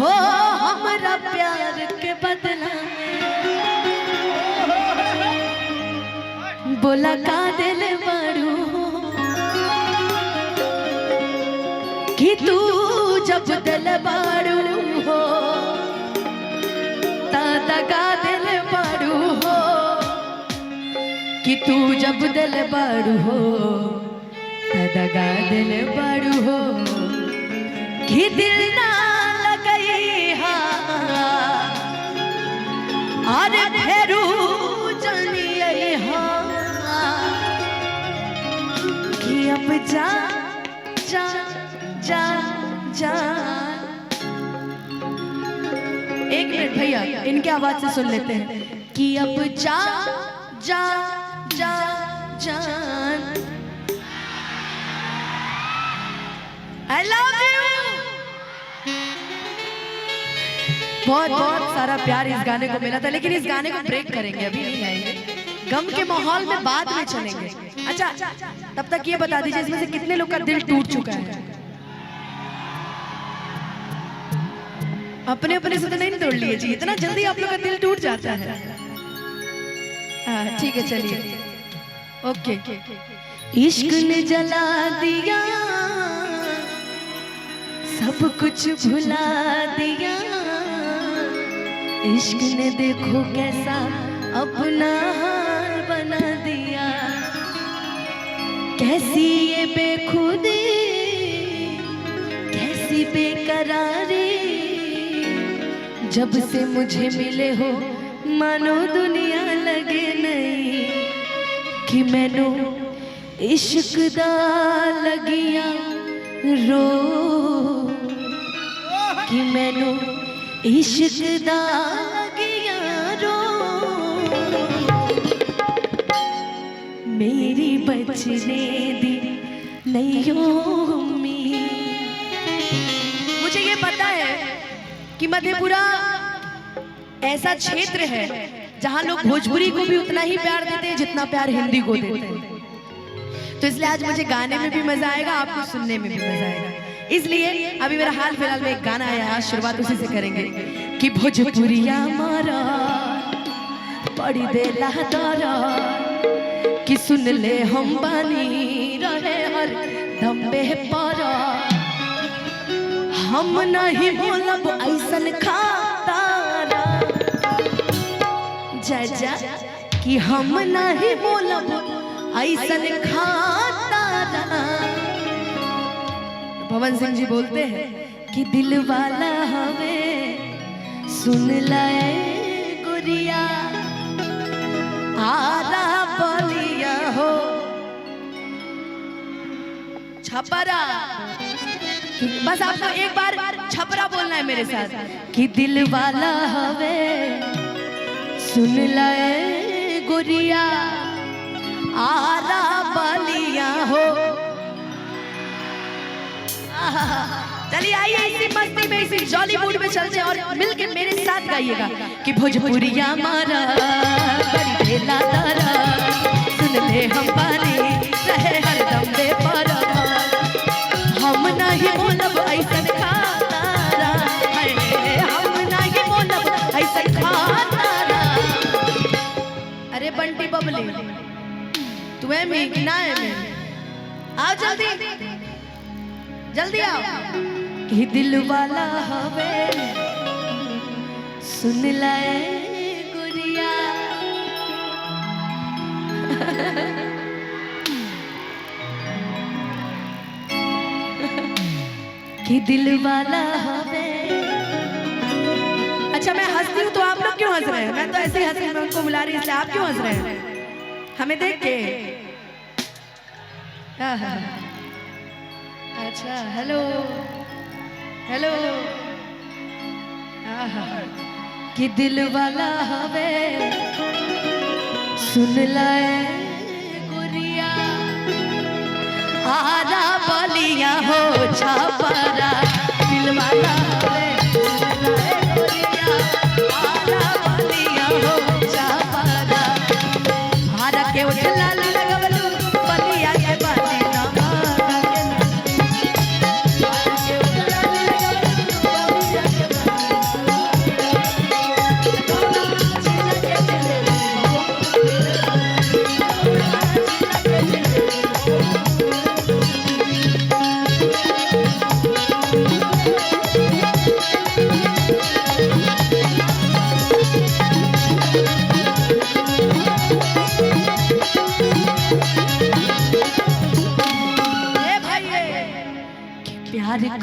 हो हमरा प्यार के बदला बोला का दिल बड़ू कि तू जब दिल बड़ू हो दगा दिल बड़ू हो कि तू जब दिल बड़ू हो दगा दिल बड़ू हो कि दिल ना लगई हा और फेरू चलिए हा कि अब जा जा जा जा। एक मिनट भैया इनके आवाज से सुन लेते हैं कि अब जा जा जा जान आई लव यू। बहुत बहुत सारा प्यार इस गाने को मिला था, लेकिन इस गाने को ब्रेक करेंगे, अभी नहीं आएंगे, गम के माहौल में बाद में चलेंगे। अच्छा तब तक ये बता दीजिए इसमें से कितने लोग का दिल टूट चुका है? अपने अपने से तो नहीं तोड़ लिए जी, इतना जल्दी आप लोग का दिल टूट जाता है। ठीक है चलिए ओके। इश्क ने जला दिया सब कुछ भुला दिया, इश्क ने देखो कैसा अपना हाल बना दिया, कैसी ये बेखुदी कैसी बेकरारी, जब से मुझे मिले हो मानो दुनिया लगे नहीं, कि मैनू इश्क दा लगिया रो, कि मैनू इश्क दा लगिया रो, मेरी बचने दी नहीं उम्मीद। मुझे ये पता है कि मधेपुरा ऐसा क्षेत्र है जहां लोग भोजपुरी को भी उतना ही प्यार देते हैं जितना प्यार हिंदी को देते हैं, तो इसलिए आज मुझे गाने में भी मजा आएगा, आपको सुनने में भी मजा आएगा। इसलिए अभी मेरा हाल फिलहाल में एक गाना आया, आज शुरुआत उसी से करेंगे कि भोजपुरिया मारा बड़ी देला दरा, कि सुन ले हम बानी रहे हर दम्बे पारा, हम नहीं बोलब ऐसन खातारा, जा कि हम नहीं बोलब ऐसन खातारा। पवन सिंह जी बोलते हैं कि दिल वाला हमें सुन लाए गुरिया आरा बलिया हो छपरा। बस आपको एक बार छपरा बोलना है मेरे साथ कि दिल वाला हमें सुन लाए गुरिया आरा बलिया हो। चलिए आइए इसी मस्ती में इसी जॉली मूड में चलते हैं और मिलके मेरे साथ गाइएगा कि भोजपुरिया मारा बड़ी ढेला तारा, सुन ले हम पानी रहे हर दम बेपारा, हम नहीं बोलब ऐसन खातारा, हम नहीं बोलब ऐसन खातारा। अरे बंटी बबली तुम्हें में ना है में आओ जल्दी जल्दी आओ कि दिल वाला हवे सुन लाए गुरिया। कि दिल वाला हवे। अच्छा मैं हंसती हूँ तो आप लोग क्यों हंस रहे हैं? मैं तो ऐसे ही हंस रही हूँ, मैं उनको बुला रही हूँ, इसलिए आप क्यों हंस रहे हैं हमें देख के? अच्छा हेलो हेलो। कि दिल वाला हवे सुन लाए गुरिया आरा बलिया हो छपरा, दिल वाला हवे सुन लाए गुरिया आरा बलिया हो छपरा, हारा के उठ लाल लगवलू बलिया के बाती ना मांगा के ना, हारा के उठ लाल लगवलू बलिया के बाती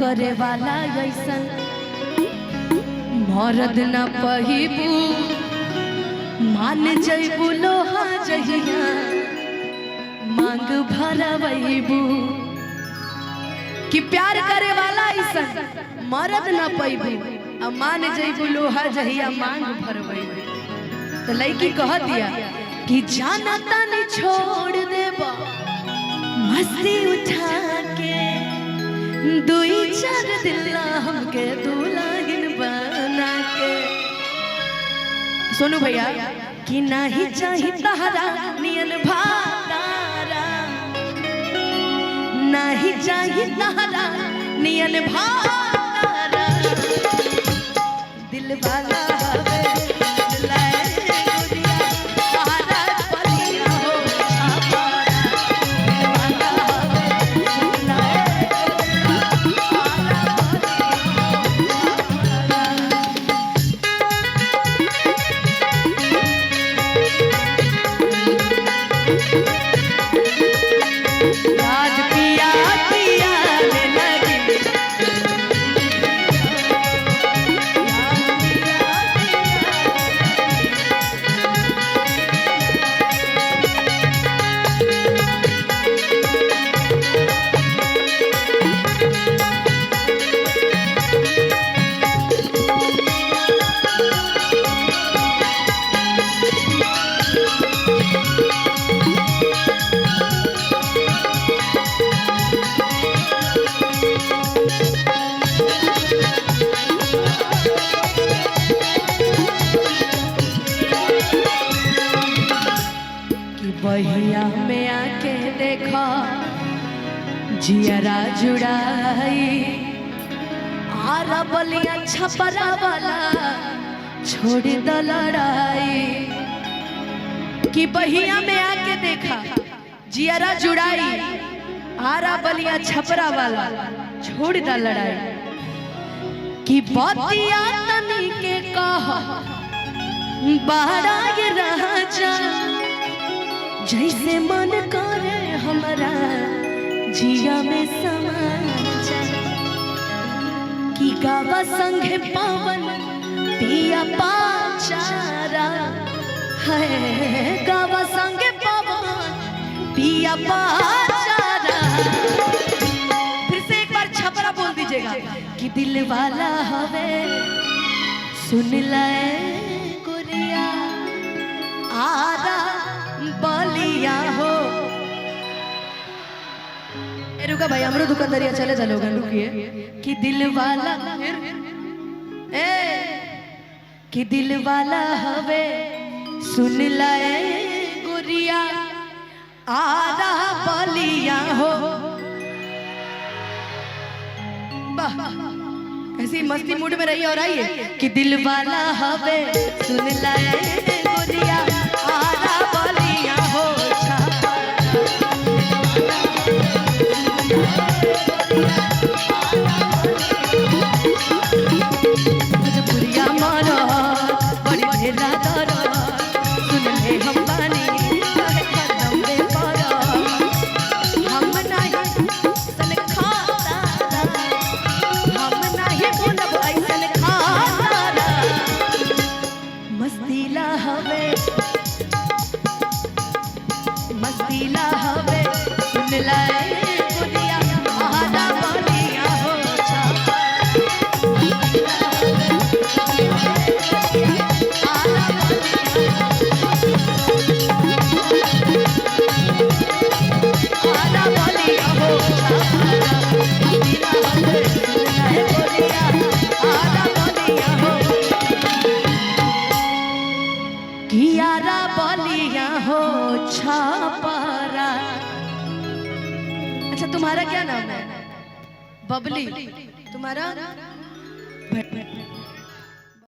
करे वाला ऐसन मरद न पहिबू मान जइबू लोहा जहिया मांग भरबू कि प्यार करे वाला ऐसन मरद न पैबू अब मान जइबू लोहा जहिया मांग भरबू। तो लड़की कह दिया कि जाना तानी छोड़ देबा मस्ती उठा के दुई चार दिन हमके दुल्हन बना के। सोनू भैया कि नहीं चाही तहरा नियन भातारा नहीं चाही तहरा नियन भातारा दिल वाला बहिया में आके देखा जियरा जुड़ाई आरा बलिया छपरा वाला छोड़ द लड़ाई कि बहिया में आके देखा जियरा जुड़ाई आरा बलिया छपरा वाला छोड़ द लड़ाई कि बतिया तनी के कहा बारा ये राजा जैसे मन करे हमारा जिया में समा कि गावा संगे पावन पिया पाचारा है गावा संगे पावन पिया पाचारा। फिर से एक बार छपरा बोल दीजिएगा कि दिल वाला हवे सुन ले गुरिया आरा बलिया हो। रुका भाई हमरो दुकानदारिया चले चलो रुकिए कि दिल वाला कि दिल वाला हवे सुन लाए गुरिया आरा बलिया हो। ऐसी मस्ती मूड में रहिए और आइए कि दिल वाला हवे सुन लाए गुरिया आरा बलिया हो। पुरिया मारो बड़ी ढेला दरो सुन ले हम पानी कदम में पड़ो हम नहीं सन खाता हम नहीं बोलब ऐसन खाता मस्तीला हवे सुन लाए गुरिया आरा बलिया हो। कियारा बलिया हो छापारा। अच्छा तुम्हारा क्या नाम है? बबली। तुम्हारा